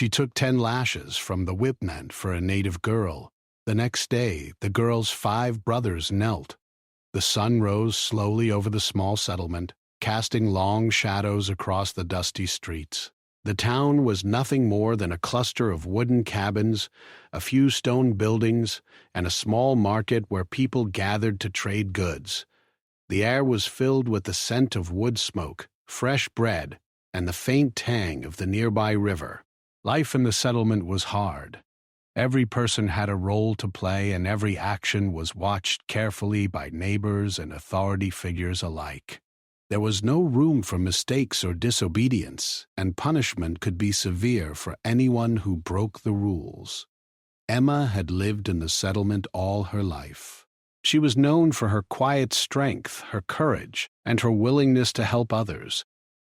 She took 10 lashes from the whip meant for a native girl. The next day, the girl's 5 brothers knelt. The sun rose slowly over the small settlement, casting long shadows across the dusty streets. The town was nothing more than a cluster of wooden cabins, a few stone buildings, and a small market where people gathered to trade goods. The air was filled with the scent of wood smoke, fresh bread, and the faint tang of the nearby river. Life in the settlement was hard. Every person had a role to play, and every action was watched carefully by neighbors and authority figures alike. There was no room for mistakes or disobedience, and punishment could be severe for anyone who broke the rules. Emma had lived in the settlement all her life. She was known for her quiet strength, her courage, and her willingness to help others.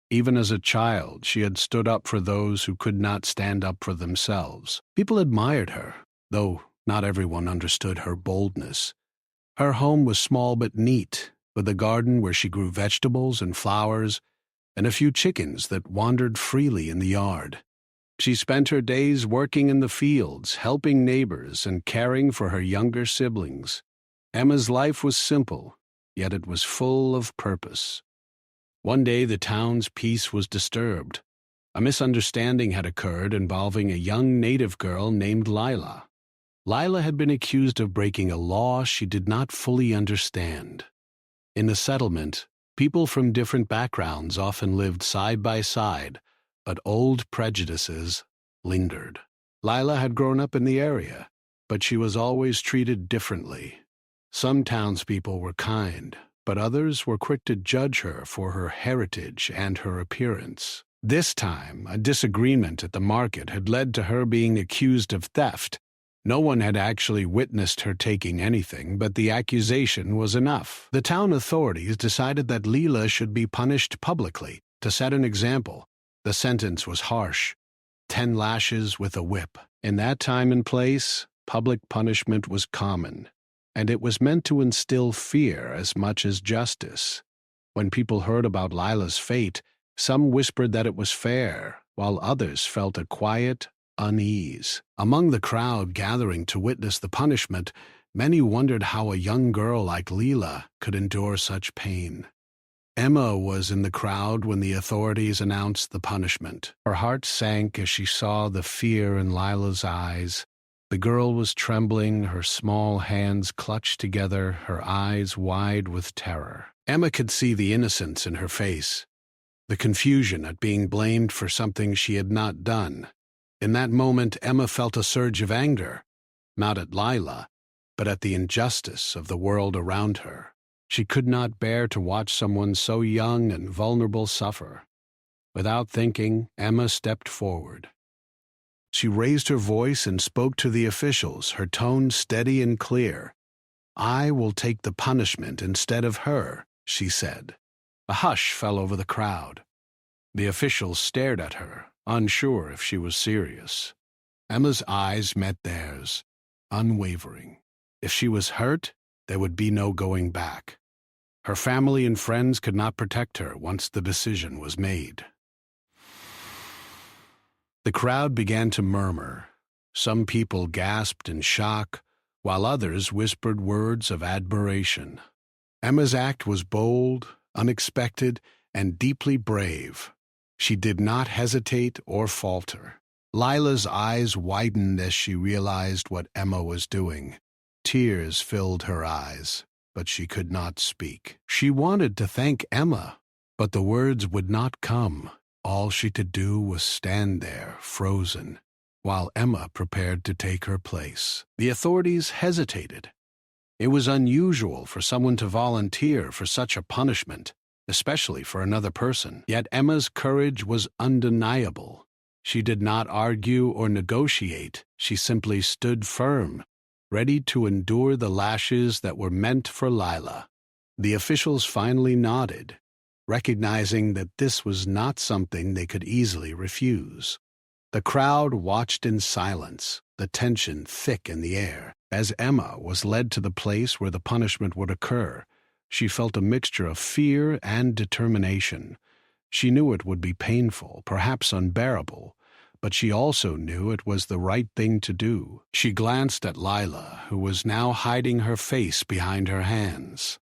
Even as a child, she had stood up for those who could not stand up for themselves. People admired her, though not everyone understood her boldness. Her home was small but neat, with a garden where she grew vegetables and flowers, and a few chickens that wandered freely in the yard. She spent her days working in the fields, helping neighbors, and caring for her younger siblings. Emma's life was simple, yet it was full of purpose. One day the town's peace was disturbed. A misunderstanding had occurred involving a young native girl named Lila. Lila had been accused of breaking a law she did not fully understand. In the settlement, people from different backgrounds often lived side by side, but old prejudices lingered. Lila had grown up in the area, but she was always treated differently. Some townspeople were kind, but others were quick to judge her for her heritage and her appearance. This time, a disagreement at the market had led to her being accused of theft. No one had actually witnessed her taking anything, but the accusation was enough. The town authorities decided that Leela should be punished publicly to set an example. The sentence was harsh: 10 lashes with a whip. In that time and place, public punishment was common, and it was meant to instill fear as much as justice. When people heard about Lila's fate, some whispered that it was fair, while others felt a quiet unease. Among the crowd gathering to witness the punishment, many wondered how a young girl like Lila could endure such pain. Emma was in the crowd when the authorities announced the punishment. Her heart sank as she saw the fear in Lila's eyes. The girl was trembling, her small hands clutched together, her eyes wide with terror. Emma could see the innocence in her face, the confusion at being blamed for something she had not done. In that moment, Emma felt a surge of anger, not at Lila, but at the injustice of the world around her. She could not bear to watch someone so young and vulnerable suffer. Without thinking, Emma stepped forward. She raised her voice and spoke to the officials, her tone steady and clear. "I will take the punishment instead of her," she said. A hush fell over the crowd. The officials stared at her, unsure if she was serious. Emma's eyes met theirs, unwavering. If she was hurt, there would be no going back. Her family and friends could not protect her once the decision was made. The crowd began to murmur. Some people gasped in shock, while others whispered words of admiration. Emma's act was bold, unexpected, and deeply brave. She did not hesitate or falter. Lila's eyes widened as she realized what Emma was doing. Tears filled her eyes, but she could not speak. She wanted to thank Emma, but the words would not come. All she could do was stand there, frozen, while Emma prepared to take her place. The authorities hesitated. It was unusual for someone to volunteer for such a punishment, especially for another person. Yet Emma's courage was undeniable. She did not argue or negotiate. She simply stood firm, ready to endure the lashes that were meant for Lila. The officials finally nodded, recognizing that this was not something they could easily refuse. The crowd watched in silence, the tension thick in the air. As Emma was led to the place where the punishment would occur, she felt a mixture of fear and determination. She knew it would be painful, perhaps unbearable, but she also knew it was the right thing to do. She glanced at Lila, who was now hiding her face behind her hands.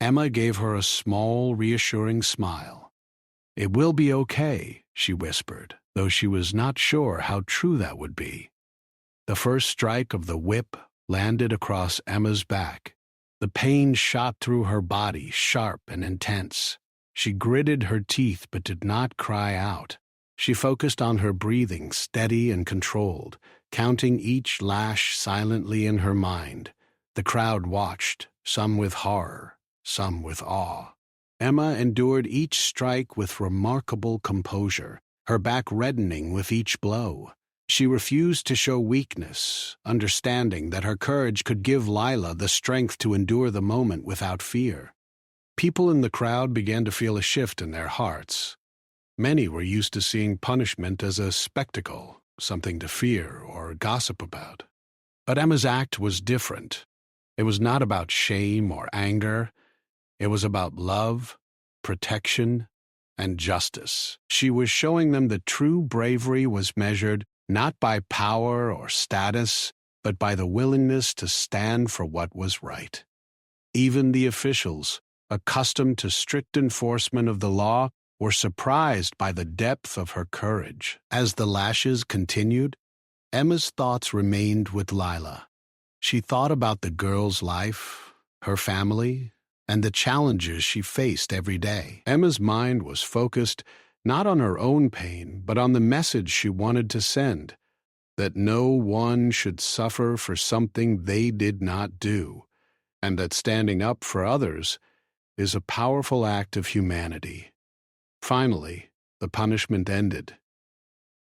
Emma gave her a small, reassuring smile. "It will be okay," she whispered, though she was not sure how true that would be. The first strike of the whip landed across Emma's back. The pain shot through her body, sharp and intense. She gritted her teeth but did not cry out. She focused on her breathing, steady and controlled, counting each lash silently in her mind. The crowd watched, some with horror, some with awe. Emma endured each strike with remarkable composure, her back reddening with each blow. She refused to show weakness, understanding that her courage could give Lila the strength to endure the moment without fear. People in the crowd began to feel a shift in their hearts. Many were used to seeing punishment as a spectacle, something to fear or gossip about. But Emma's act was different. It was not about shame or anger. It was about love, protection, and justice. She was showing them that true bravery was measured not by power or status, but by the willingness to stand for what was right. Even the officials, accustomed to strict enforcement of the law, were surprised by the depth of her courage. As the lashes continued, Emma's thoughts remained with Lila. She thought about the girl's life, her family, and the challenges she faced every day. Emma's mind was focused not on her own pain, but on the message she wanted to send, that no one should suffer for something they did not do, and that standing up for others is a powerful act of humanity. Finally, the punishment ended.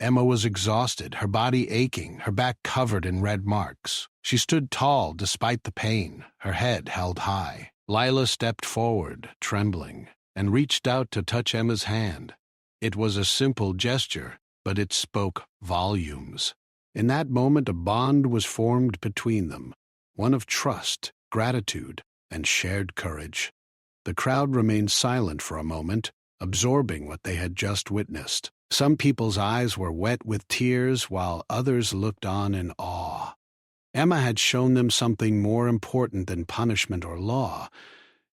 Emma was exhausted, her body aching, her back covered in red marks. She stood tall despite the pain, her head held high. Lila stepped forward, trembling, and reached out to touch Emma's hand. It was a simple gesture, but it spoke volumes. In that moment, a bond was formed between them, one of trust, gratitude, and shared courage. The crowd remained silent for a moment, absorbing what they had just witnessed. Some people's eyes were wet with tears, while others looked on in awe. Emma had shown them something more important than punishment or law.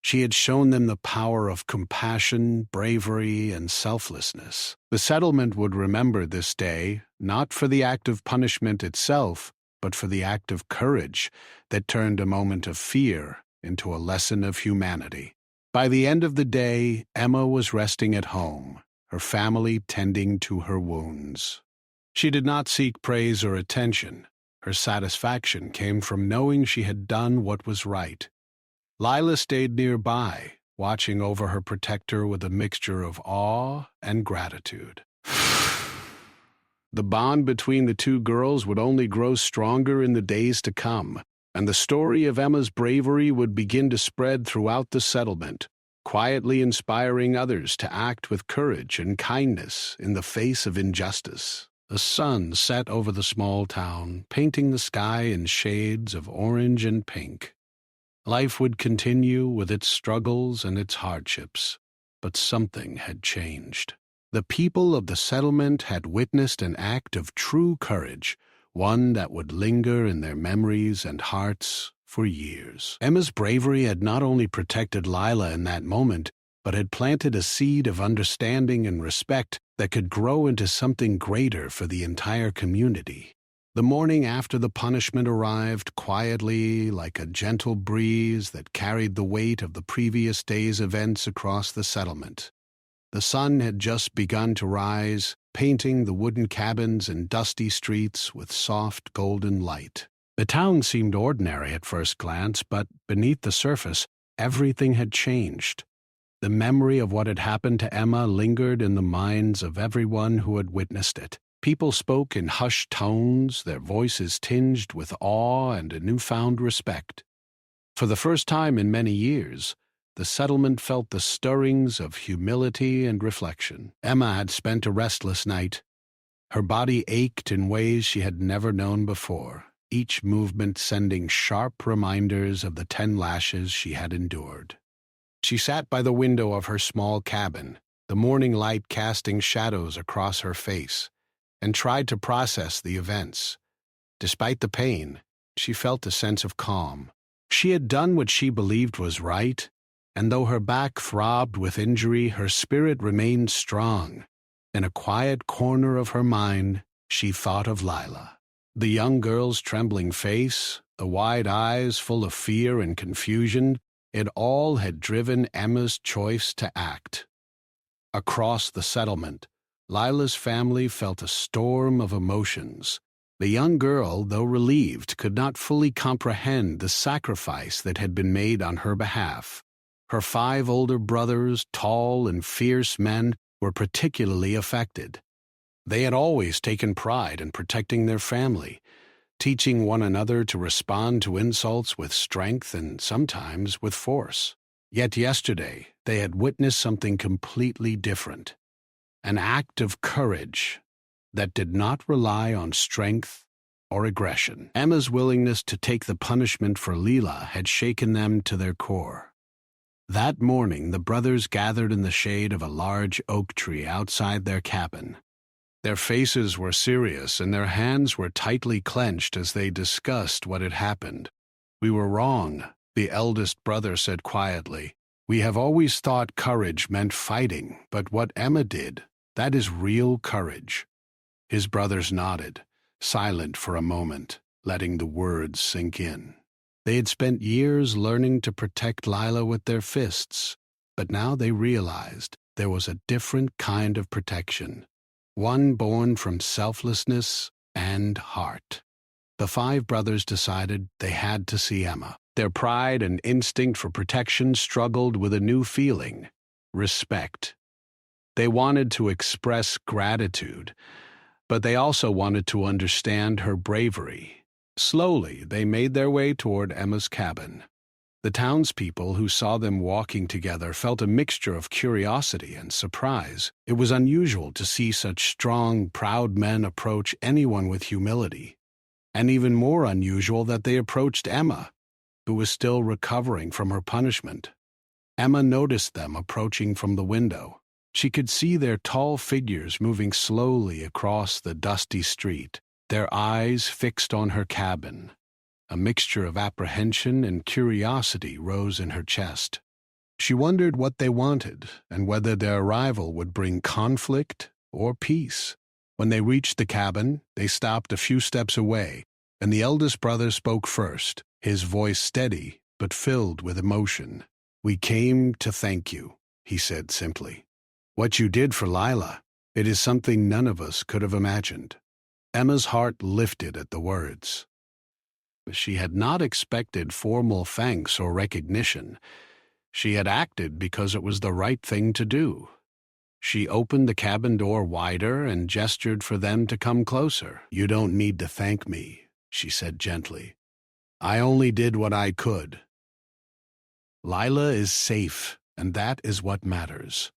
She had shown them the power of compassion, bravery, and selflessness. The settlement would remember this day, not for the act of punishment itself, but for the act of courage that turned a moment of fear into a lesson of humanity. By the end of the day, Emma was resting at home, her family tending to her wounds. She did not seek praise or attention. Her satisfaction came from knowing she had done what was right. Lila stayed nearby, watching over her protector with a mixture of awe and gratitude. The bond between the two girls would only grow stronger in the days to come, and the story of Emma's bravery would begin to spread throughout the settlement, quietly inspiring others to act with courage and kindness in the face of injustice. The sun set over the small town, painting the sky in shades of orange and pink. Life would continue with its struggles and its hardships, but something had changed. The people of the settlement had witnessed an act of true courage, one that would linger in their memories and hearts for years. Emma's bravery had not only protected Lila in that moment, but had planted a seed of understanding and respect that could grow into something greater for the entire community. The morning after the punishment arrived quietly, like a gentle breeze that carried the weight of the previous day's events across the settlement. The sun had just begun to rise, painting the wooden cabins and dusty streets with soft golden light. The town seemed ordinary at first glance, but beneath the surface, everything had changed. The memory of what had happened to Emma lingered in the minds of everyone who had witnessed it. People spoke in hushed tones, their voices tinged with awe and a newfound respect. For the first time in many years, the settlement felt the stirrings of humility and reflection. Emma had spent a restless night. Her body ached in ways she had never known before, each movement sending sharp reminders of the 10 lashes she had endured. She sat by the window of her small cabin, the morning light casting shadows across her face. and tried to process the events. Despite the pain, she felt a sense of calm. She had done what she believed was right, and though her back throbbed with injury, her spirit remained strong. In a quiet corner of her mind, she thought of Lila. The young girl's trembling face, the wide eyes full of fear and confusion, it all had driven Emma's choice to act. Across the settlement, Lila's family felt a storm of emotions. The young girl, though relieved, could not fully comprehend the sacrifice that had been made on her behalf. Her 5 older brothers, tall and fierce men, were particularly affected. They had always taken pride in protecting their family, teaching one another to respond to insults with strength and sometimes with force. Yet yesterday, they had witnessed something completely different. An act of courage that did not rely on strength or aggression. Emma's willingness to take the punishment for Lila had shaken them to their core. That morning, the brothers gathered in the shade of a large oak tree outside their cabin. Their faces were serious and their hands were tightly clenched as they discussed what had happened. "We were wrong," the eldest brother said quietly. "We have always thought courage meant fighting, but what Emma did, that is real courage." His brothers nodded, silent for a moment, letting the words sink in. They had spent years learning to protect Lila with their fists, but now they realized there was a different kind of protection, one born from selflessness and heart. The 5 brothers decided they had to see Emma. Their pride and instinct for protection struggled with a new feeling: respect. They wanted to express gratitude, but they also wanted to understand her bravery. Slowly, they made their way toward Emma's cabin. The townspeople who saw them walking together felt a mixture of curiosity and surprise. It was unusual to see such strong, proud men approach anyone with humility, and even more unusual that they approached Emma, who was still recovering from her punishment. Emma noticed them approaching from the window. She could see their tall figures moving slowly across the dusty street, their eyes fixed on her cabin. A mixture of apprehension and curiosity rose in her chest. She wondered what they wanted and whether their arrival would bring conflict or peace. When they reached the cabin, they stopped a few steps away, and the eldest brother spoke first, his voice steady but filled with emotion. "We came to thank you," he said simply. "What you did for Lila, it is something none of us could have imagined." Emma's heart lifted at the words. She had not expected formal thanks or recognition. She had acted because it was the right thing to do. She opened the cabin door wider and gestured for them to come closer. "You don't need to thank me," she said gently. "I only did what I could. Lila is safe, and that is what matters."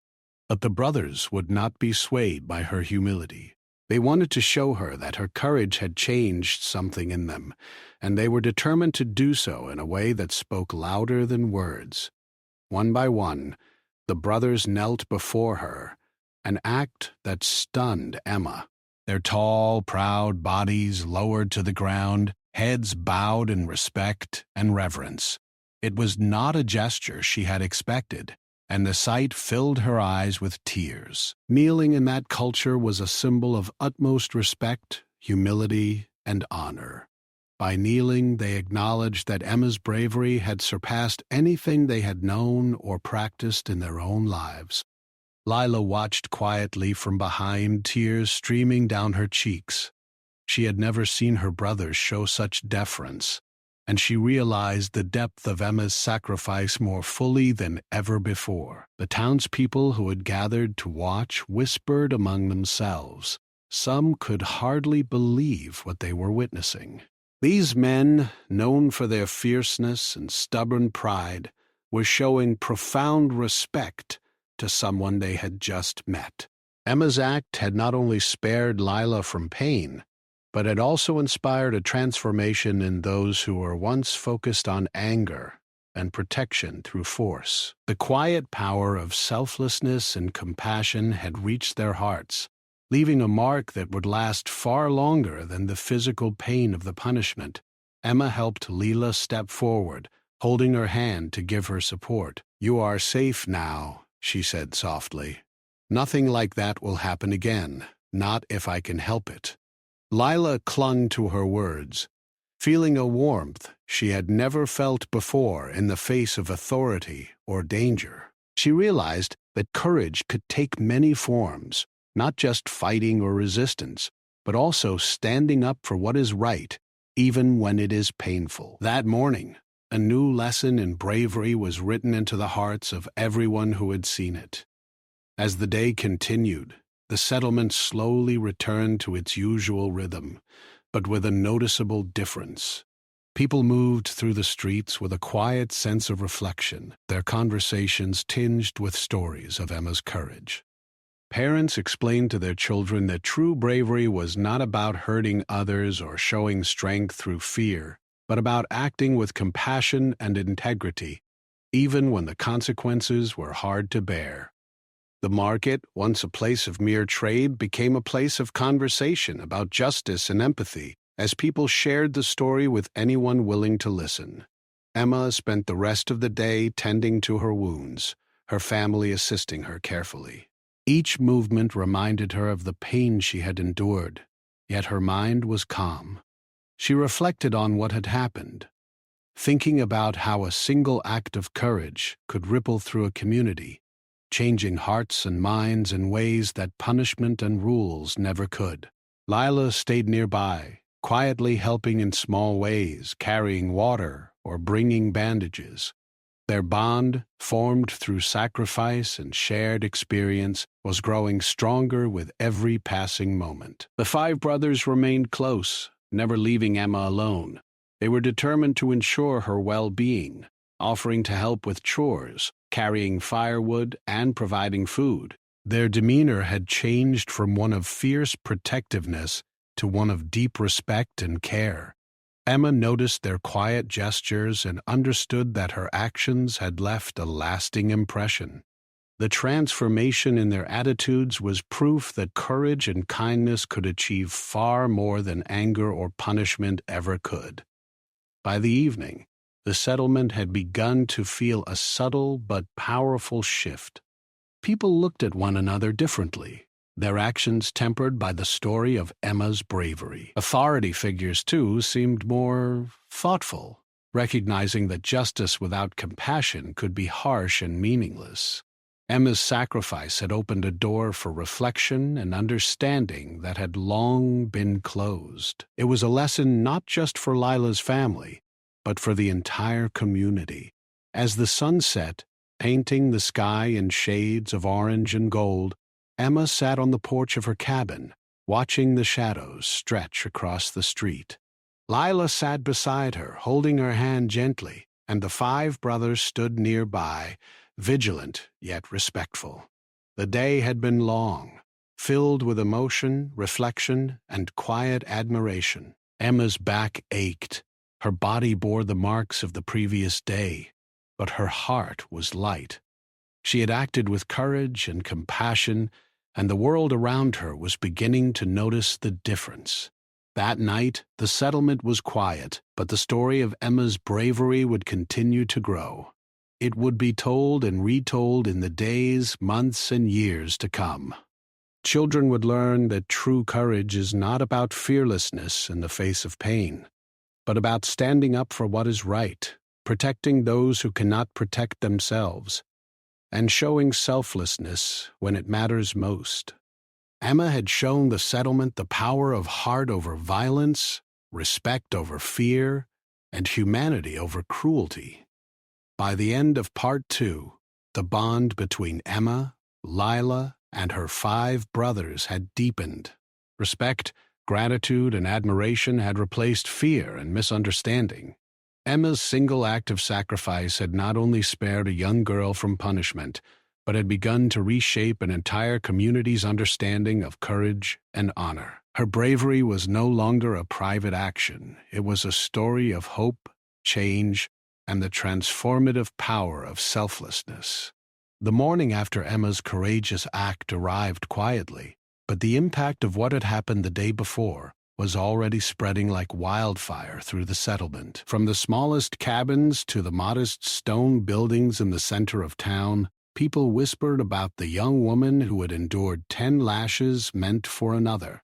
But the brothers would not be swayed by her humility. They wanted to show her that her courage had changed something in them, and they were determined to do so in a way that spoke louder than words. One by one, the brothers knelt before her, an act that stunned Emma. Their tall, proud bodies lowered to the ground, heads bowed in respect and reverence. It was not a gesture she had expected, and the sight filled her eyes with tears. Kneeling in that culture was a symbol of utmost respect, humility, and honor. By kneeling, they acknowledged that Emma's bravery had surpassed anything they had known or practiced in their own lives. Lila watched quietly from behind, tears streaming down her cheeks. She had never seen her brothers show such deference, and she realized the depth of Emma's sacrifice more fully than ever before. The townspeople who had gathered to watch whispered among themselves. Some could hardly believe what they were witnessing. These men, known for their fierceness and stubborn pride, were showing profound respect to someone they had just met. Emma's act had not only spared Lila from pain, but it also inspired a transformation in those who were once focused on anger and protection through force. The quiet power of selflessness and compassion had reached their hearts, leaving a mark that would last far longer than the physical pain of the punishment. Emma helped Leela step forward, holding her hand to give her support. "You are safe now," she said softly. "Nothing like that will happen again, not if I can help it." Lila clung to her words, feeling a warmth she had never felt before in the face of authority or danger. She realized that courage could take many forms, not just fighting or resistance, but also standing up for what is right, even when it is painful. That morning, a new lesson in bravery was written into the hearts of everyone who had seen it. As the day continued, the settlement slowly returned to its usual rhythm, but with a noticeable difference. People moved through the streets with a quiet sense of reflection, their conversations tinged with stories of Emma's courage. Parents explained to their children that true bravery was not about hurting others or showing strength through fear, but about acting with compassion and integrity, even when the consequences were hard to bear. The market, once a place of mere trade, became a place of conversation about justice and empathy, as people shared the story with anyone willing to listen. Emma spent the rest of the day tending to her wounds, her family assisting her carefully. Each movement reminded her of the pain she had endured, yet her mind was calm. She reflected on what had happened, thinking about how a single act of courage could ripple through a community, changing hearts and minds in ways that punishment and rules never could. Lila stayed nearby, quietly helping in small ways, carrying water or bringing bandages. Their bond, formed through sacrifice and shared experience, was growing stronger with every passing moment. The five brothers remained close, never leaving Emma alone. They were determined to ensure her well-being, offering to help with chores, carrying firewood, and providing food. Their demeanor had changed from one of fierce protectiveness to one of deep respect and care. Emma noticed their quiet gestures and understood that her actions had left a lasting impression. The transformation in their attitudes was proof that courage and kindness could achieve far more than anger or punishment ever could. By the evening, the settlement had begun to feel a subtle but powerful shift. People looked at one another differently, their actions tempered by the story of Emma's bravery. Authority figures, too, seemed more thoughtful, recognizing that justice without compassion could be harsh and meaningless. Emma's sacrifice had opened a door for reflection and understanding that had long been closed. It was a lesson not just for Lila's family, but for the entire community. As the sun set, painting the sky in shades of orange and gold, Emma sat on the porch of her cabin, watching the shadows stretch across the street. Lila sat beside her, holding her hand gently, and the five brothers stood nearby, vigilant yet respectful. The day had been long, filled with emotion, reflection, and quiet admiration. Emma's back ached. Her body bore the marks of the previous day, but her heart was light. She had acted with courage and compassion, and the world around her was beginning to notice the difference. That night, the settlement was quiet, but the story of Emma's bravery would continue to grow. It would be told and retold in the days, months, and years to come. Children would learn that true courage is not about fearlessness in the face of pain, but about standing up for what is right, protecting those who cannot protect themselves, and showing selflessness when it matters most. Emma had shown the settlement the power of heart over violence, respect over fear, and humanity over cruelty. By the end of Part 2, the bond between Emma, Lila, and her five brothers had deepened. Respect, gratitude, and admiration had replaced fear and misunderstanding. Emma's single act of sacrifice had not only spared a young girl from punishment, but had begun to reshape an entire community's understanding of courage and honor. Her bravery was no longer a private action. It was a story of hope, change, and the transformative power of selflessness. The morning after Emma's courageous act arrived quietly. But the impact of what had happened the day before was already spreading like wildfire through the settlement. From the smallest cabins to the modest stone buildings in the center of town, people whispered about the young woman who had endured 10 lashes meant for another.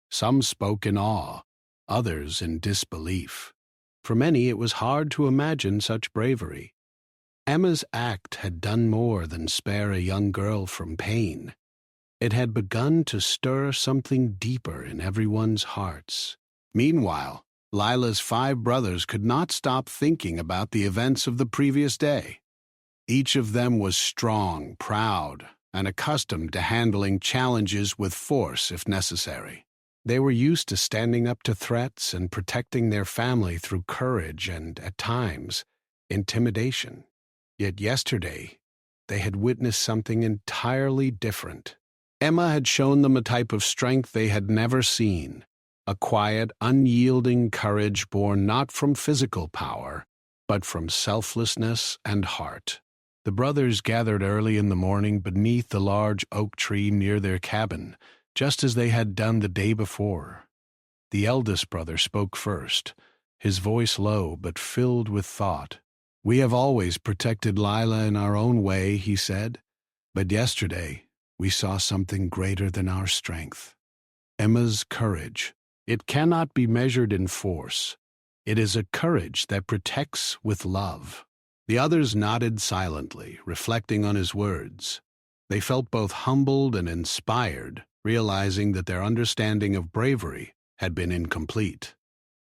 Some spoke in awe, others in disbelief. For many, it was hard to imagine such bravery. Emma's act had done more than spare a young girl from pain. It had begun to stir something deeper in everyone's hearts. Meanwhile, Lila's 5 brothers could not stop thinking about the events of the previous day. Each of them was strong, proud, and accustomed to handling challenges with force if necessary. They were used to standing up to threats and protecting their family through courage and, at times, intimidation. Yet yesterday, they had witnessed something entirely different. Emma had shown them a type of strength they had never seen, a quiet, unyielding courage born not from physical power, but from selflessness and heart. The brothers gathered early in the morning beneath the large oak tree near their cabin, just as they had done the day before. The eldest brother spoke first, his voice low but filled with thought. "We have always protected Lila in our own way," he said, "but yesterday we saw something greater than our strength. Emma's courage. It cannot be measured in force. It is a courage that protects with love." The others nodded silently, reflecting on his words. They felt both humbled and inspired, realizing that their understanding of bravery had been incomplete.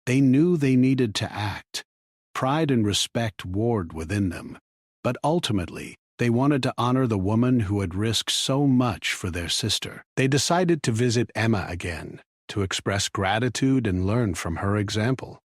They knew they needed to act. Pride and respect warred within them, but ultimately, they wanted to honor the woman who had risked so much for their sister. They decided to visit Emma again, to express gratitude and learn from her example.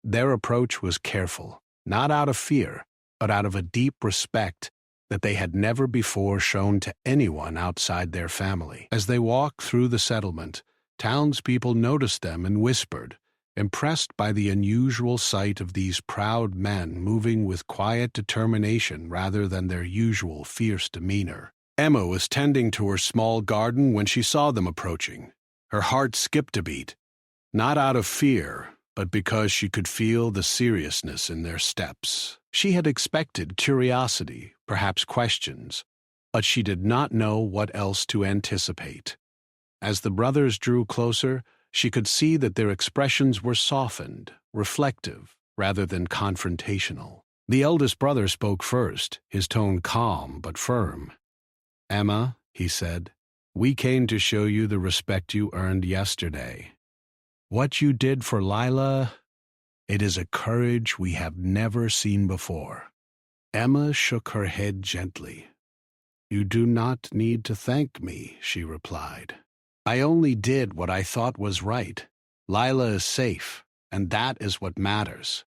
Their approach was careful, not out of fear, but out of a deep respect that they had never before shown to anyone outside their family. As they walked through the settlement, townspeople noticed them and whispered, impressed by the unusual sight of these proud men moving with quiet determination rather than their usual fierce demeanor. Emma was tending to her small garden when she saw them approaching. Her heart skipped a beat, not out of fear, but because she could feel the seriousness in their steps. She had expected curiosity, perhaps questions, but she did not know what else to anticipate. As the brothers drew closer, she could see that their expressions were softened, reflective, rather than confrontational. The eldest brother spoke first, his tone calm but firm. "Emma," he said, "we came to show you the respect you earned yesterday. What you did for Lila, it is a courage we have never seen before." Emma shook her head gently. "You do not need to thank me," she replied. "I only did what I thought was right. Lila is safe, and that is what matters."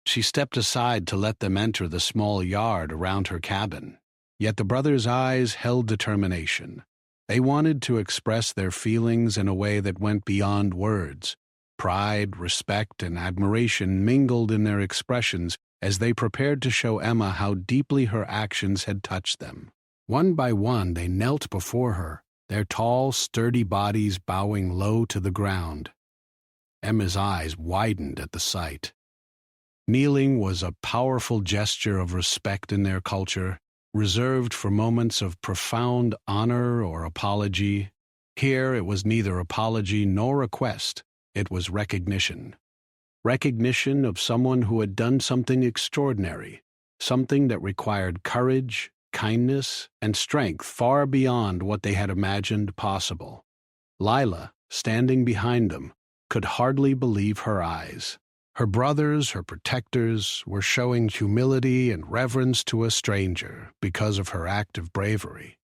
She stepped aside to let them enter the small yard around her cabin. Yet the brothers' eyes held determination. They wanted to express their feelings in a way that went beyond words. Pride, respect, and admiration mingled in their expressions as they prepared to show Emma how deeply her actions had touched them. One by one, they knelt before her, their tall, sturdy bodies bowing low to the ground. Emma's eyes widened at the sight. Kneeling was a powerful gesture of respect in their culture, reserved for moments of profound honor or apology. Here it was neither apology nor request, it was recognition. Recognition of someone who had done something extraordinary, something that required courage, kindness, and strength far beyond what they had imagined possible. Lila, standing behind them, could hardly believe her eyes. Her brothers, her protectors, were showing humility and reverence to a stranger because of her act of bravery.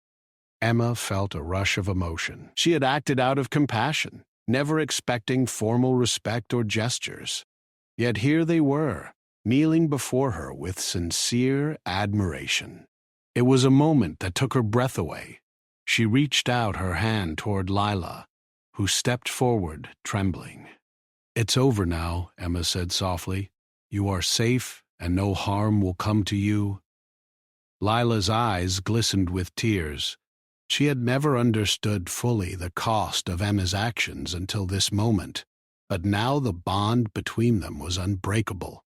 Emma felt a rush of emotion. She had acted out of compassion, never expecting formal respect or gestures. Yet here they were, kneeling before her with sincere admiration. It was a moment that took her breath away. She reached out her hand toward Lila, who stepped forward, trembling. "It's over now," Emma said softly. "You are safe, and no harm will come to you." Lila's eyes glistened with tears. She had never understood fully the cost of Emma's actions until this moment, but now the bond between them was unbreakable.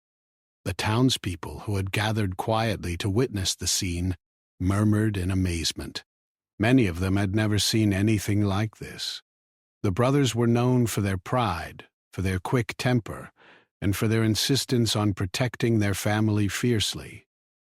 The townspeople who had gathered quietly to witness the scene murmured in amazement. Many of them had never seen anything like this. The brothers were known for their pride, for their quick temper, and for their insistence on protecting their family fiercely.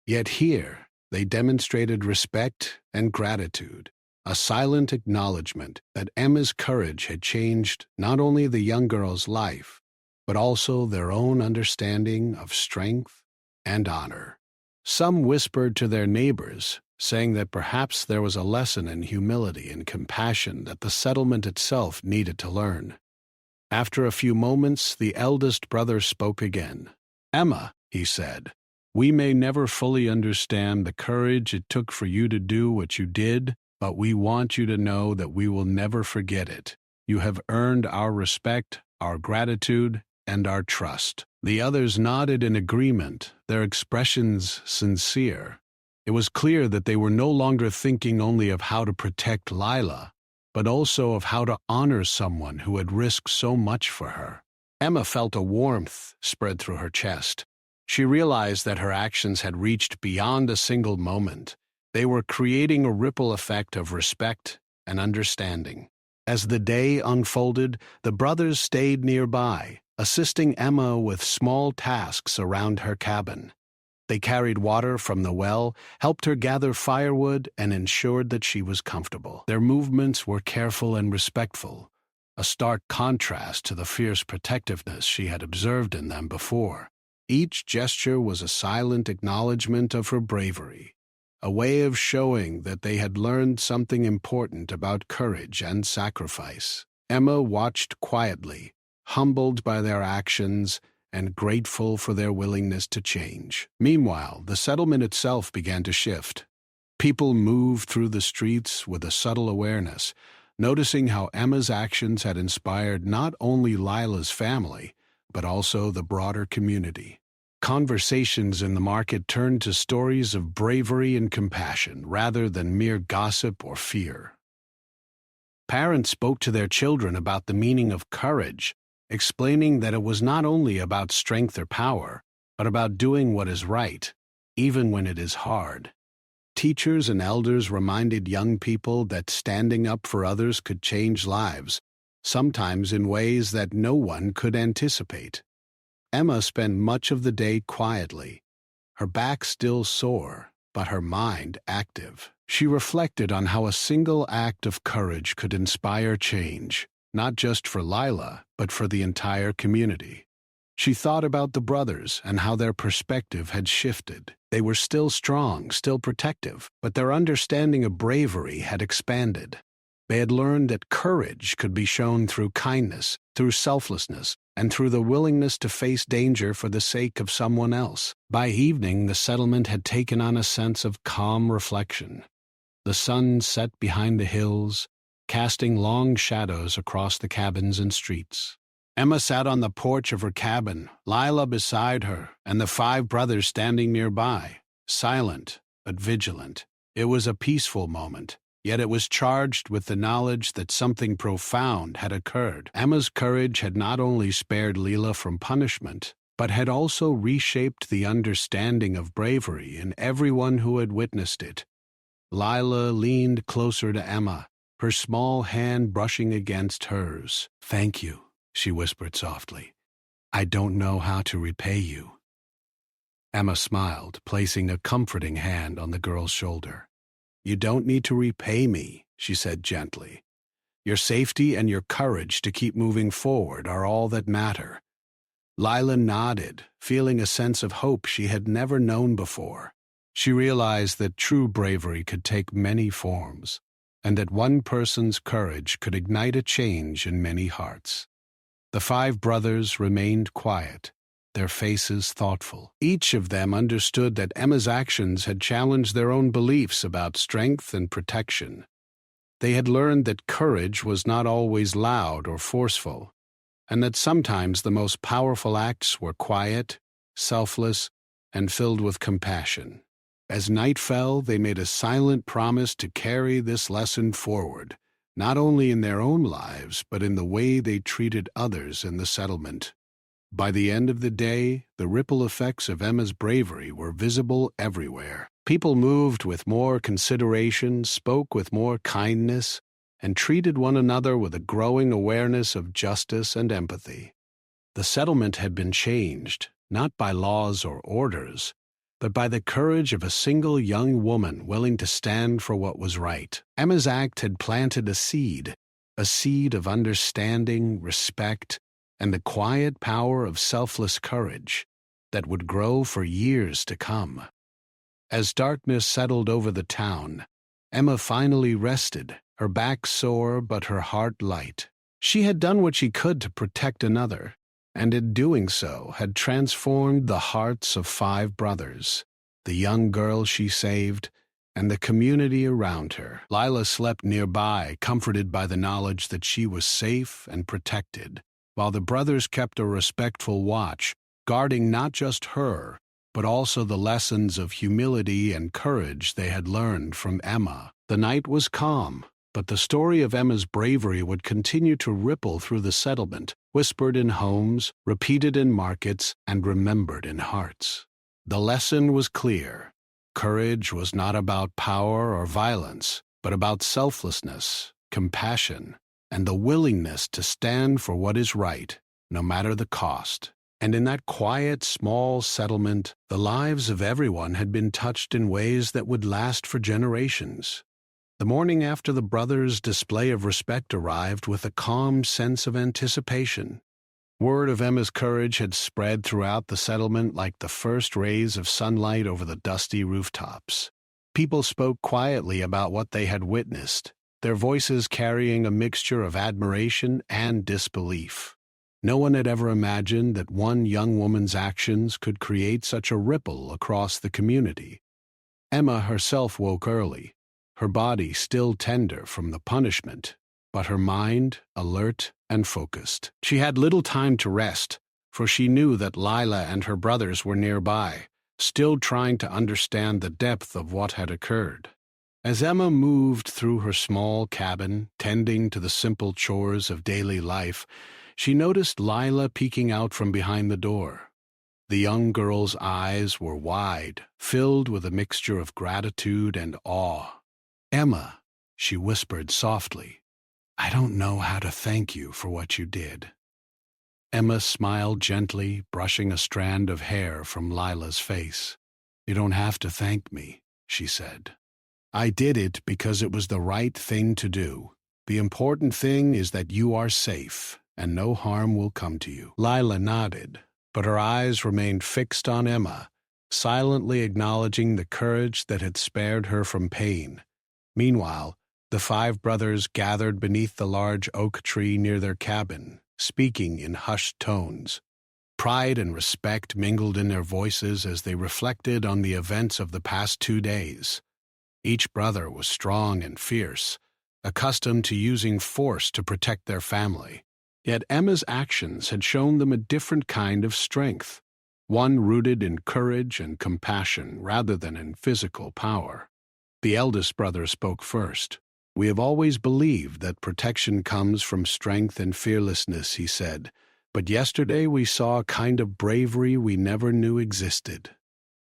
Yet here they demonstrated respect and gratitude, a silent acknowledgement that Emma's courage had changed not only the young girl's life, but also their own understanding of strength and honor. Some whispered to their neighbors, saying that perhaps there was a lesson in humility and compassion that the settlement itself needed to learn. After a few moments, the eldest brother spoke again. "Emma," he said, "we may never fully understand the courage it took for you to do what you did, but we want you to know that we will never forget it. You have earned our respect, our gratitude, and our trust." The others nodded in agreement, their expressions sincere. It was clear that they were no longer thinking only of how to protect Lila, but also of how to honor someone who had risked so much for her. Emma felt a warmth spread through her chest. She realized that her actions had reached beyond a single moment. They were creating a ripple effect of respect and understanding. As the day unfolded, the brothers stayed nearby, assisting Emma with small tasks around her cabin. They carried water from the well, helped her gather firewood, and ensured that she was comfortable. Their movements were careful and respectful, a stark contrast to the fierce protectiveness she had observed in them before. Each gesture was a silent acknowledgement of her bravery, a way of showing that they had learned something important about courage and sacrifice. Emma watched quietly, humbled by their actions and grateful for their willingness to change. Meanwhile, the settlement itself began to shift. People moved through the streets with a subtle awareness, noticing how Emma's actions had inspired not only Lila's family, but also the broader community. Conversations in the market turned to stories of bravery and compassion rather than mere gossip or fear. Parents spoke to their children about the meaning of courage, explaining that it was not only about strength or power, but about doing what is right, even when it is hard. Teachers and elders reminded young people that standing up for others could change lives, sometimes in ways that no one could anticipate. Emma spent much of the day quietly, her back still sore, but her mind active. She reflected on how a single act of courage could inspire change, not just for Lila, but for the entire community. She thought about the brothers and how their perspective had shifted. They were still strong, still protective, but their understanding of bravery had expanded. They had learned that courage could be shown through kindness, through selflessness, and through the willingness to face danger for the sake of someone else. By evening, the settlement had taken on a sense of calm reflection. The sun set behind the hills, casting long shadows across the cabins and streets. Emma sat on the porch of her cabin, Lila beside her, and the 5 brothers standing nearby, silent but vigilant. It was a peaceful moment, yet it was charged with the knowledge that something profound had occurred. Emma's courage had not only spared Lila from punishment, but had also reshaped the understanding of bravery in everyone who had witnessed it. Lila leaned closer to Emma, her small hand brushing against hers. "Thank you," she whispered softly. "I don't know how to repay you." Emma smiled, placing a comforting hand on the girl's shoulder. "You don't need to repay me," she said gently. "Your safety and your courage to keep moving forward are all that matter." Lila nodded, feeling a sense of hope she had never known before. She realized that true bravery could take many forms, and that one person's courage could ignite a change in many hearts. The 5 brothers remained quiet, their faces thoughtful. Each of them understood that Emma's actions had challenged their own beliefs about strength and protection. They had learned that courage was not always loud or forceful, and that sometimes the most powerful acts were quiet, selfless, and filled with compassion. As night fell, they made a silent promise to carry this lesson forward, not only in their own lives, but in the way they treated others in the settlement. By the end of the day, the ripple effects of Emma's bravery were visible everywhere. People moved with more consideration, spoke with more kindness, and treated one another with a growing awareness of justice and empathy. The settlement had been changed, not by laws or orders, but by the courage of a single young woman willing to stand for what was right. Emma's act had planted a seed of understanding, respect, and the quiet power of selfless courage that would grow for years to come. As darkness settled over the town, Emma finally rested, her back sore but her heart light. She had done what she could to protect another, and in doing so had transformed the hearts of 5 brothers, the young girl she saved, and the community around her. Lila slept nearby, comforted by the knowledge that she was safe and protected, while the brothers kept a respectful watch, guarding not just her, but also the lessons of humility and courage they had learned from Emma. The night was calm, but the story of Emma's bravery would continue to ripple through the settlement, whispered in homes, repeated in markets, and remembered in hearts. The lesson was clear. Courage was not about power or violence, but about selflessness, compassion, and the willingness to stand for what is right, no matter the cost. And in that quiet, small settlement, the lives of everyone had been touched in ways that would last for generations. The morning after the brothers' display of respect arrived with a calm sense of anticipation. Word of Emma's courage had spread throughout the settlement like the first rays of sunlight over the dusty rooftops. People spoke quietly about what they had witnessed, their voices carrying a mixture of admiration and disbelief. No one had ever imagined that one young woman's actions could create such a ripple across the community. Emma herself woke early, her body still tender from the punishment, but her mind alert and focused. She had little time to rest, for she knew that Lila and her brothers were nearby, still trying to understand the depth of what had occurred. As Emma moved through her small cabin, tending to the simple chores of daily life, she noticed Lila peeking out from behind the door. The young girl's eyes were wide, filled with a mixture of gratitude and awe. "Emma," she whispered softly, "I don't know how to thank you for what you did." Emma smiled gently, brushing a strand of hair from Lila's face. "You don't have to thank me," she said. "I did it because it was the right thing to do. The important thing is that you are safe, and no harm will come to you." Lila nodded, but her eyes remained fixed on Emma, silently acknowledging the courage that had spared her from pain. Meanwhile, the 5 brothers gathered beneath the large oak tree near their cabin, speaking in hushed tones. Pride and respect mingled in their voices as they reflected on the events of the past 2 days. Each brother was strong and fierce, accustomed to using force to protect their family. Yet Emma's actions had shown them a different kind of strength, one rooted in courage and compassion rather than in physical power. The eldest brother spoke first. "We have always believed that protection comes from strength and fearlessness," he said, "but yesterday we saw a kind of bravery we never knew existed.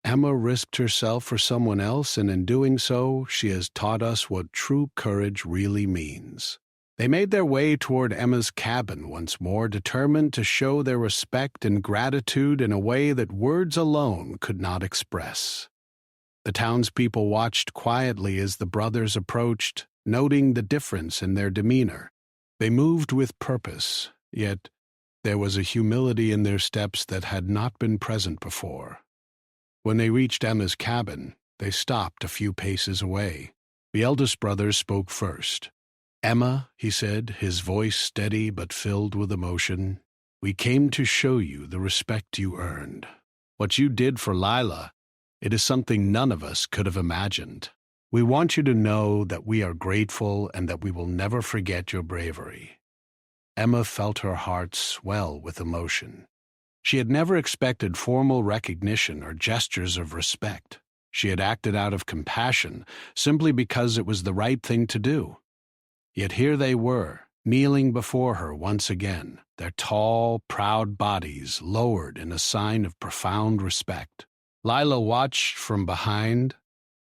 Emma risked herself for someone else, and in doing so, she has taught us what true courage really means." They made their way toward Emma's cabin once more, determined to show their respect and gratitude in a way that words alone could not express. The townspeople watched quietly as the brothers approached, noting the difference in their demeanor. They moved with purpose, yet there was a humility in their steps that had not been present before. When they reached Emma's cabin, they stopped a few paces away. The eldest brother spoke first. "Emma," he said, his voice steady but filled with emotion, "we came to show you the respect you earned. What you did for Lila, it is something none of us could have imagined. We want you to know that we are grateful and that we will never forget your bravery." Emma felt her heart swell with emotion. She had never expected formal recognition or gestures of respect. She had acted out of compassion, simply because it was the right thing to do. Yet here they were, kneeling before her once again, their tall, proud bodies lowered in a sign of profound respect. Lila watched from behind,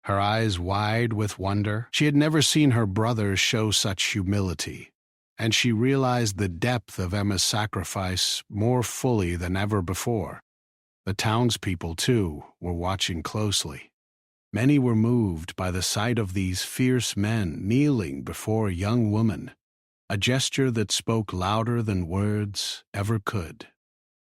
her eyes wide with wonder. She had never seen her brother show such humility, and she realized the depth of Emma's sacrifice more fully than ever before. The townspeople, too, were watching closely. Many were moved by the sight of these fierce men kneeling before a young woman, a gesture that spoke louder than words ever could.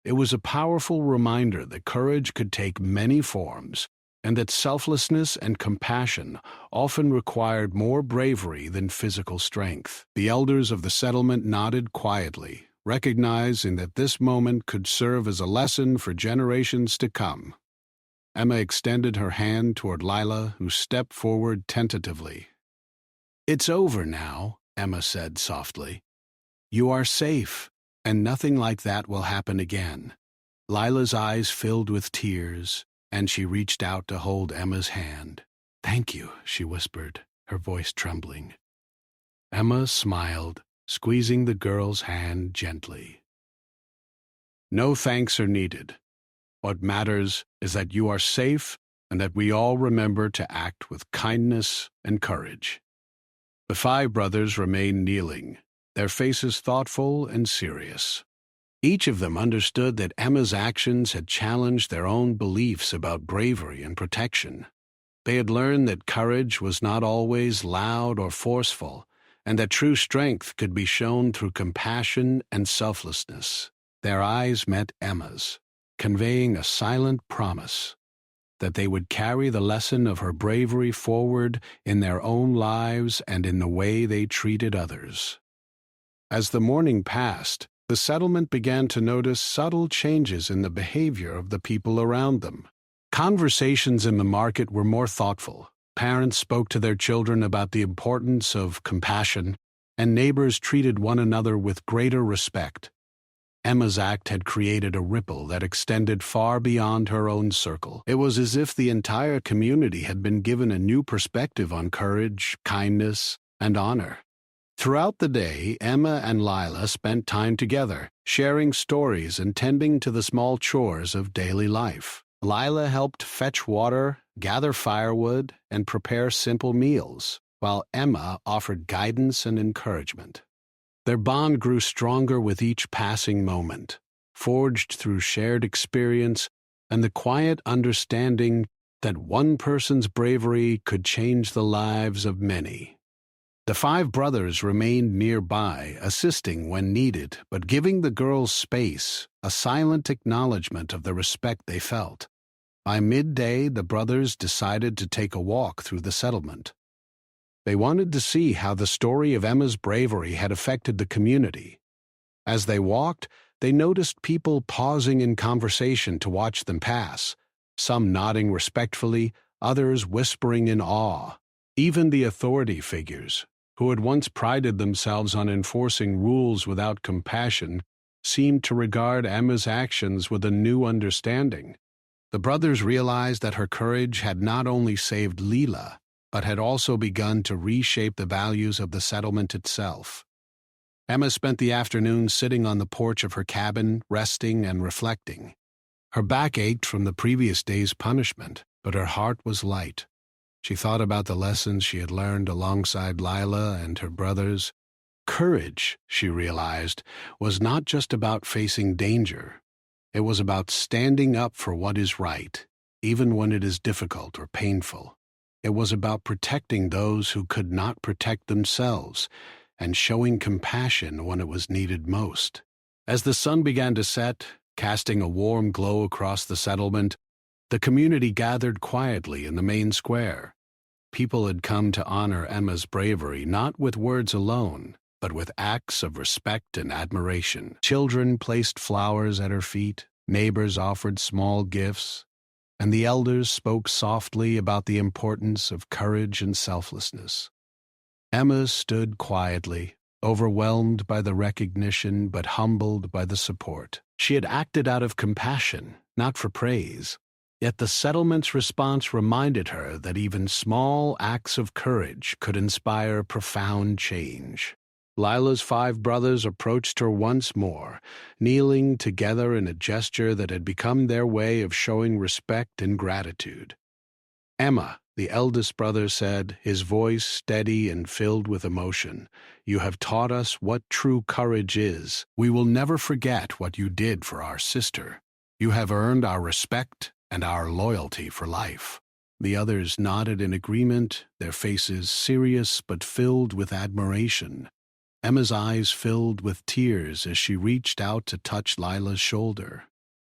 It was a powerful reminder that courage could take many forms, and that selflessness and compassion often required more bravery than physical strength. The elders of the settlement nodded quietly, recognizing that this moment could serve as a lesson for generations to come. Emma extended her hand toward Lila, who stepped forward tentatively. "It's over now," Emma said softly. "You are safe, and nothing like that will happen again." Lila's eyes filled with tears, and she reached out to hold Emma's hand. "Thank you," she whispered, her voice trembling. Emma smiled, squeezing the girl's hand gently. "No thanks are needed. What matters is that you are safe and that we all remember to act with kindness and courage." The 5 brothers remained kneeling, their faces thoughtful and serious. Each of them understood that Emma's actions had challenged their own beliefs about bravery and protection. They had learned that courage was not always loud or forceful, and that true strength could be shown through compassion and selflessness. Their eyes met Emma's, conveying a silent promise that they would carry the lesson of her bravery forward in their own lives and in the way they treated others. As the morning passed, the settlement began to notice subtle changes in the behavior of the people around them. Conversations in the market were more thoughtful. Parents spoke to their children about the importance of compassion, and neighbors treated one another with greater respect. Emma's act had created a ripple that extended far beyond her own circle. It was as if the entire community had been given a new perspective on courage, kindness, and honor. Throughout the day, Emma and Lila spent time together, sharing stories and tending to the small chores of daily life. Lila helped fetch water, gather firewood, and prepare simple meals, while Emma offered guidance and encouragement. Their bond grew stronger with each passing moment, forged through shared experience and the quiet understanding that one person's bravery could change the lives of many. The 5 brothers remained nearby, assisting when needed, but giving the girls space, a silent acknowledgement of the respect they felt. By midday, the brothers decided to take a walk through the settlement. They wanted to see how the story of Emma's bravery had affected the community. As they walked, they noticed people pausing in conversation to watch them pass, some nodding respectfully, others whispering in awe. Even the authority figures, who had once prided themselves on enforcing rules without compassion, seemed to regard Emma's actions with a new understanding. The brothers realized that her courage had not only saved Lila, but had also begun to reshape the values of the settlement itself. Emma spent the afternoon sitting on the porch of her cabin, resting and reflecting. Her back ached from the previous day's punishment, but her heart was light. She thought about the lessons she had learned alongside Lila and her brothers. Courage, she realized, was not just about facing danger. It was about standing up for what is right, even when it is difficult or painful. It was about protecting those who could not protect themselves and showing compassion when it was needed most. As the sun began to set, casting a warm glow across the settlement, the community gathered quietly in the main square. People had come to honor Emma's bravery not with words alone, but with acts of respect and admiration. Children placed flowers at her feet, neighbors offered small gifts, and the elders spoke softly about the importance of courage and selflessness. Emma stood quietly, overwhelmed by the recognition but humbled by the support. She had acted out of compassion, not for praise. Yet the settlement's response reminded her that even small acts of courage could inspire profound change. Lila's 5 brothers approached her once more, kneeling together in a gesture that had become their way of showing respect and gratitude. "Emma," the eldest brother said, his voice steady and filled with emotion, "you have taught us what true courage is. We will never forget what you did for our sister. You have earned our respect and our loyalty for life." The others nodded in agreement, their faces serious but filled with admiration. Emma's eyes filled with tears as she reached out to touch Lila's shoulder.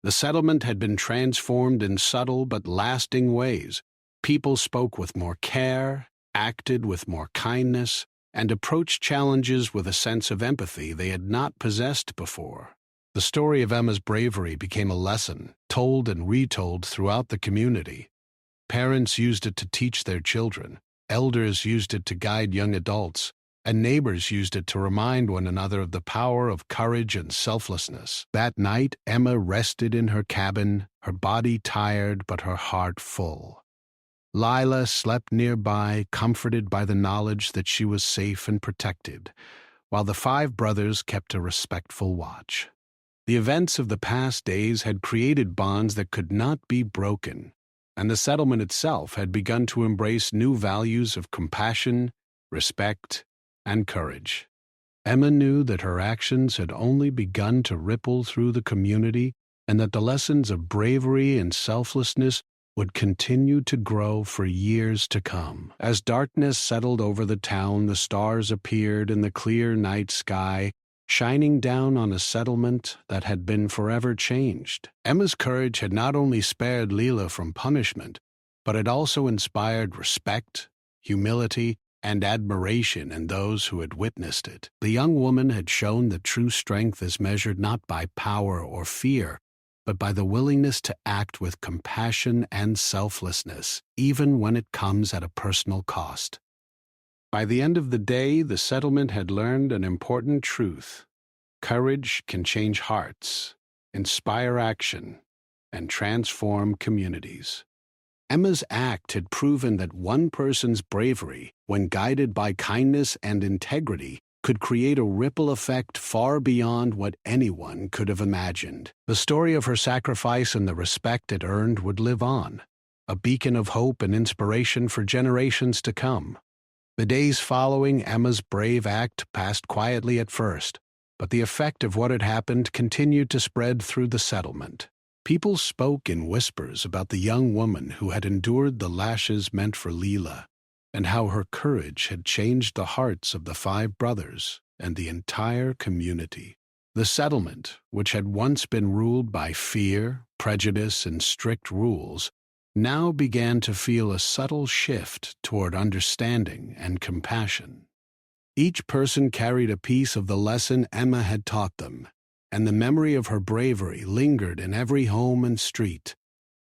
The settlement had been transformed in subtle but lasting ways. People spoke with more care, acted with more kindness, and approached challenges with a sense of empathy they had not possessed before. The story of Emma's bravery became a lesson, told and retold throughout the community. Parents used it to teach their children, elders used it to guide young adults, and neighbors used it to remind one another of the power of courage and selflessness. That night, Emma rested in her cabin, her body tired but her heart full. Lila slept nearby, comforted by the knowledge that she was safe and protected, while the 5 brothers kept a respectful watch. The events of the past days had created bonds that could not be broken, and the settlement itself had begun to embrace new values of compassion, respect, and courage. Emma knew that her actions had only begun to ripple through the community and that the lessons of bravery and selflessness would continue to grow for years to come. As darkness settled over the town, the stars appeared in the clear night sky, shining down on a settlement that had been forever changed. Emma's courage had not only spared Lila from punishment, but it also inspired respect, humility, and admiration in those who had witnessed it. The young woman had shown that true strength is measured not by power or fear, but by the willingness to act with compassion and selflessness, even when it comes at a personal cost. By the end of the day, the settlement had learned an important truth. Courage can change hearts, inspire action, and transform communities. Emma's act had proven that one person's bravery, when guided by kindness and integrity, could create a ripple effect far beyond what anyone could have imagined. The story of her sacrifice and the respect it earned would live on, a beacon of hope and inspiration for generations to come. The days following Emma's brave act passed quietly at first, but the effect of what had happened continued to spread through the settlement. People spoke in whispers about the young woman who had endured the lashes meant for Lila, and how her courage had changed the hearts of the 5 brothers and the entire community. The settlement, which had once been ruled by fear, prejudice, and strict rules, now began to feel a subtle shift toward understanding and compassion. Each person carried a piece of the lesson Emma had taught them, and the memory of her bravery lingered in every home and street.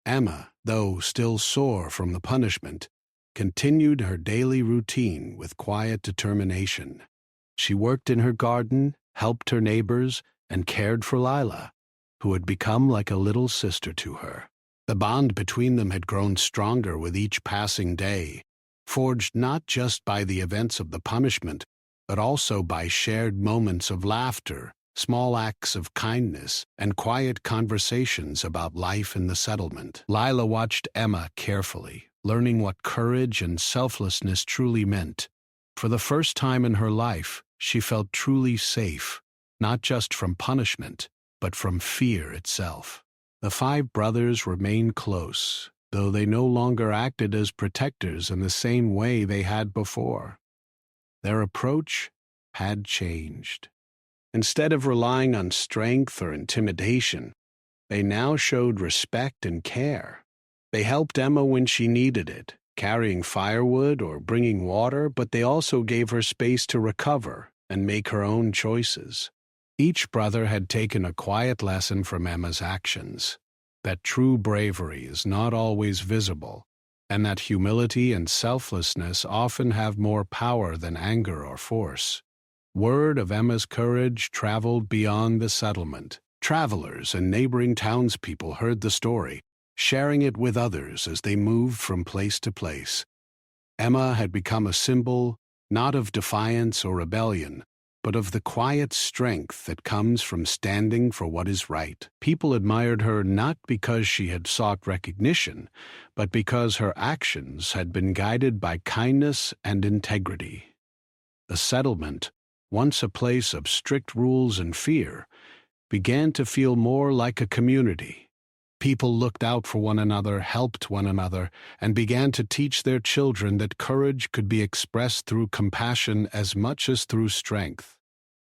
Emma, though still sore from the punishment, continued her daily routine with quiet determination. She worked in her garden, helped her neighbors, and cared for Lila, who had become like a little sister to her. The bond between them had grown stronger with each passing day, forged not just by the events of the punishment, but also by shared moments of laughter, small acts of kindness, and quiet conversations about life in the settlement. Lila watched Emma carefully, learning what courage and selflessness truly meant. For the first time in her life, she felt truly safe, not just from punishment, but from fear itself. The 5 brothers remained close, though they no longer acted as protectors in the same way they had before. Their approach had changed. Instead of relying on strength or intimidation, they now showed respect and care. They helped Emma when she needed it, carrying firewood or bringing water, but they also gave her space to recover and make her own choices. Each brother had taken a quiet lesson from Emma's actions, that true bravery is not always visible, and that humility and selflessness often have more power than anger or force. Word of Emma's courage traveled beyond the settlement. Travelers and neighboring townspeople heard the story, sharing it with others as they moved from place to place. Emma had become a symbol not of defiance or rebellion, but of the quiet strength that comes from standing for what is right. People admired her not because she had sought recognition, but because her actions had been guided by kindness and integrity. The settlement, once a place of strict rules and fear, began to feel more like a community. People looked out for one another, helped one another, and began to teach their children that courage could be expressed through compassion as much as through strength.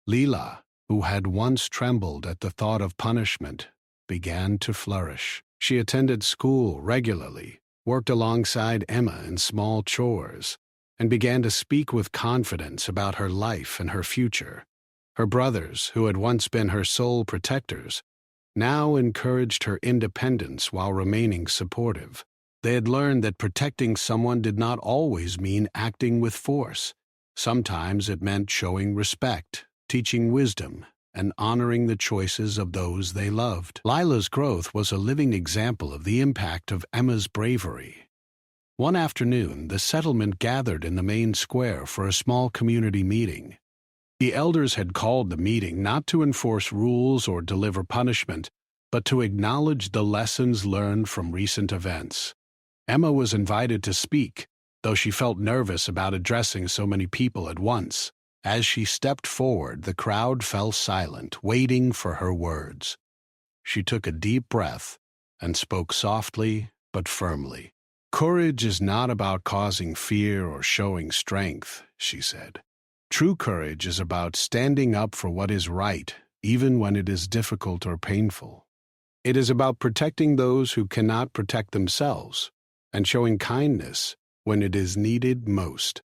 Leela, who had once trembled at the thought of punishment, began to flourish. She attended school regularly, worked alongside Emma in small chores, and began to speak with confidence about her life and her future. Her brothers, who had once been her sole protectors, now encouraged her independence while remaining supportive. They had learned that protecting someone did not always mean acting with force. Sometimes it meant showing respect, teaching wisdom, and honoring the choices of those they loved. Lila's growth was a living example of the impact of Emma's bravery. One afternoon, the settlement gathered in the main square for a small community meeting. The elders had called the meeting not to enforce rules or deliver punishment, but to acknowledge the lessons learned from recent events. Emma was invited to speak, though she felt nervous about addressing so many people at once. As she stepped forward, the crowd fell silent, waiting for her words. She took a deep breath and spoke softly but firmly. "Courage is not about causing fear or showing strength," she said. "True courage is about standing up for what is right, even when it is difficult or painful. It is about protecting those who cannot protect themselves, and showing kindness when it is needed most."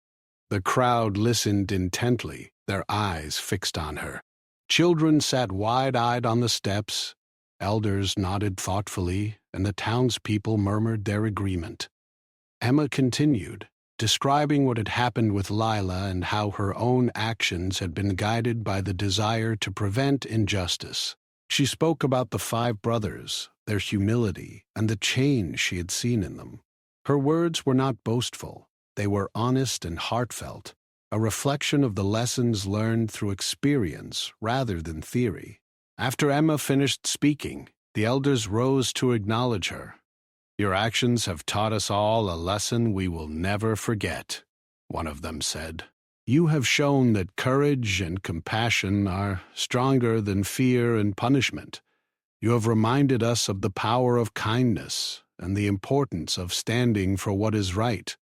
The crowd listened intently, their eyes fixed on her. Children sat wide-eyed on the steps, elders nodded thoughtfully, and the townspeople murmured their agreement. Emma continued, describing what had happened with Lila and how her own actions had been guided by the desire to prevent injustice. She spoke about the 5 brothers, their humility, and the change she had seen in them. Her words were not boastful. They were honest and heartfelt, a reflection of the lessons learned through experience rather than theory. After Emma finished speaking, the elders rose to acknowledge her. "Your actions have taught us all a lesson we will never forget," one of them said. "You have shown that courage and compassion are stronger than fear and punishment. You have reminded us of the power of kindness and the importance of standing for what is right."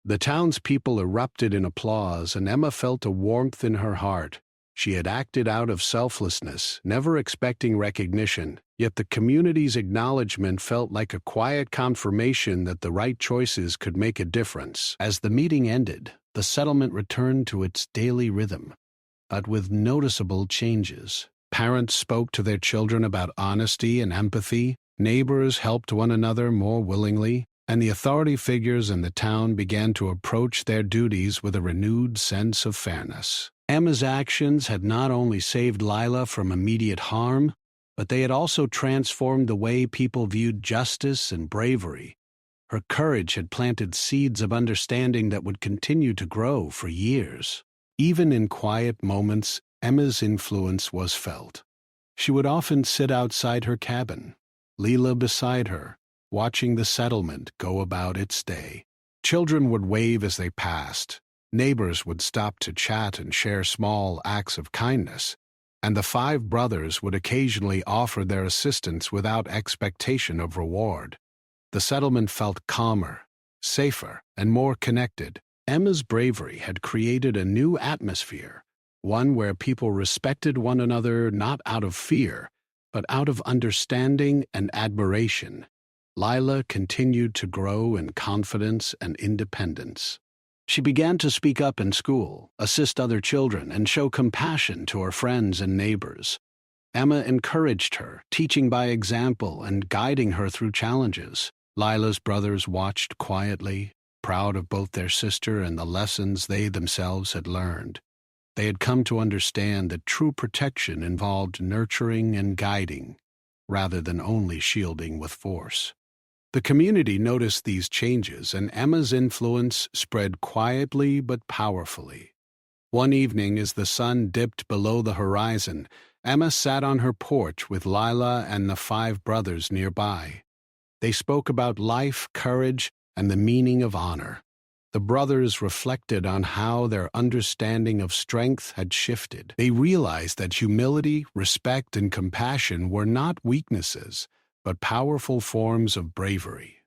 The townspeople erupted in applause, and Emma felt a warmth in her heart. She had acted out of selflessness, never expecting recognition, yet the community's acknowledgement felt like a quiet confirmation that the right choices could make a difference. As the meeting ended, the settlement returned to its daily rhythm, but with noticeable changes. Parents spoke to their children about honesty and empathy, neighbors helped one another more willingly, and the authority figures in the town began to approach their duties with a renewed sense of fairness. Emma's actions had not only saved Lila from immediate harm, but they had also transformed the way people viewed justice and bravery. Her courage had planted seeds of understanding that would continue to grow for years. Even in quiet moments, Emma's influence was felt. She would often sit outside her cabin, Leela beside her, watching the settlement go about its day. Children would wave as they passed, neighbors would stop to chat and share small acts of kindness, and the 5 brothers would occasionally offer their assistance without expectation of reward. The settlement felt calmer, safer, and more connected. Emma's bravery had created a new atmosphere, one where people respected one another not out of fear, but out of understanding and admiration. Lila continued to grow in confidence and independence. She began to speak up in school, assist other children, and show compassion to her friends and neighbors. Emma encouraged her, teaching by example and guiding her through challenges. Lila's brothers watched quietly, proud of both their sister and the lessons they themselves had learned. They had come to understand that true protection involved nurturing and guiding, rather than only shielding with force. The community noticed these changes, and Emma's influence spread quietly but powerfully. One evening, as the sun dipped below the horizon, Emma sat on her porch with Lila and the 5 brothers nearby. They spoke about life, courage, and the meaning of honor. The brothers reflected on how their understanding of strength had shifted. They realized that humility, respect, and compassion were not weaknesses, but powerful forms of bravery.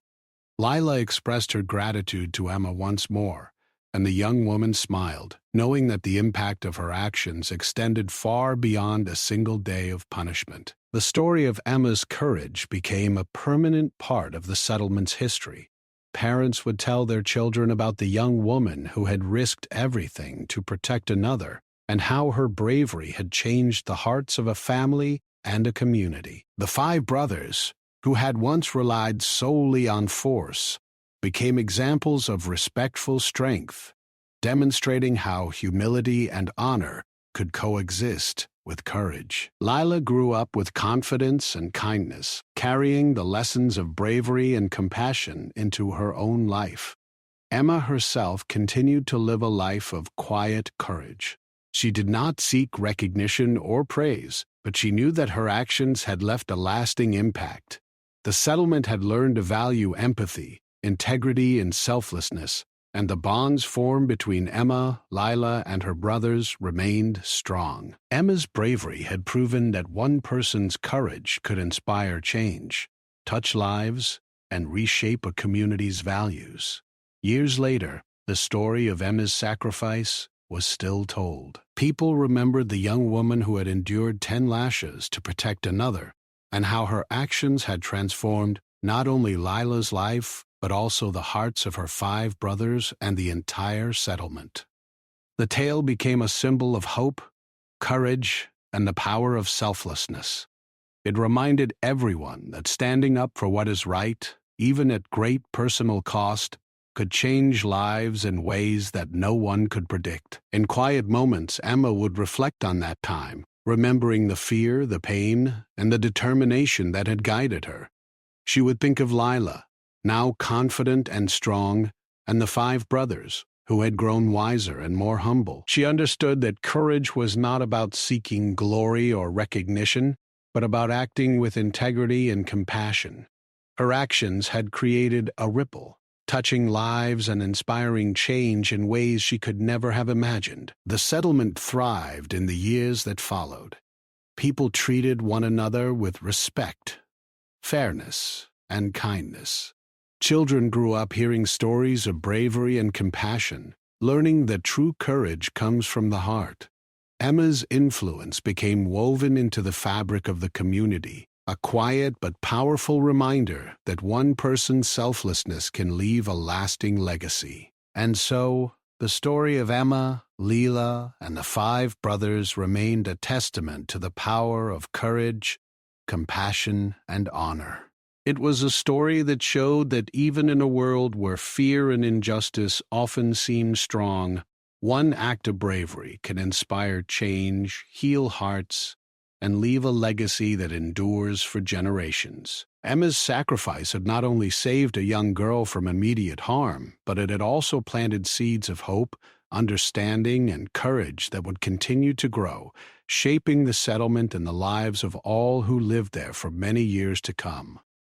Lila expressed her gratitude to Emma once more, and the young woman smiled, knowing that the impact of her actions extended far beyond a single day of punishment. The story of Emma's courage became a permanent part of the settlement's history. Parents would tell their children about the young woman who had risked everything to protect another, and how her bravery had changed the hearts of a family and a community. The 5 brothers, who had once relied solely on force, became examples of respectful strength, demonstrating how humility and honor could coexist with courage. Lila grew up with confidence and kindness, carrying the lessons of bravery and compassion into her own life. Emma herself continued to live a life of quiet courage. She did not seek recognition or praise, but she knew that her actions had left a lasting impact. The settlement had learned to value empathy, integrity, and selflessness, and the bonds formed between Emma, Lila, and her brothers remained strong. Emma's bravery had proven that one person's courage could inspire change, touch lives, and reshape a community's values. Years later, the story of Emma's sacrifice was still told. People remembered the young woman who had endured 10 lashes to protect another, and how her actions had transformed not only Lila's life, but also the hearts of her 5 brothers and the entire settlement. The tale became a symbol of hope, courage, and the power of selflessness. It reminded everyone that standing up for what is right, even at great personal cost, could change lives in ways that no one could predict. In quiet moments, Emma would reflect on that time, remembering the fear, the pain, and the determination that had guided her. She would think of Lila, now confident and strong, and the 5 brothers, who had grown wiser and more humble. She understood that courage was not about seeking glory or recognition, but about acting with integrity and compassion. Her actions had created a ripple, touching lives and inspiring change in ways she could never have imagined. The settlement thrived in the years that followed. People treated one another with respect, fairness, and kindness. Children grew up hearing stories of bravery and compassion, learning that true courage comes from the heart. Emma's influence became woven into the fabric of the community, a quiet but powerful reminder that one person's selflessness can leave a lasting legacy. And so, the story of Emma, Lila, and the 5 brothers remained a testament to the power of courage, compassion, and honor. It was a story that showed that even in a world where fear and injustice often seem strong, one act of bravery can inspire change, heal hearts, and leave a legacy that endures for generations. Emma's sacrifice had not only saved a young girl from immediate harm, but it had also planted seeds of hope, understanding, and courage that would continue to grow, shaping the settlement and the lives of all who lived there for many years to come.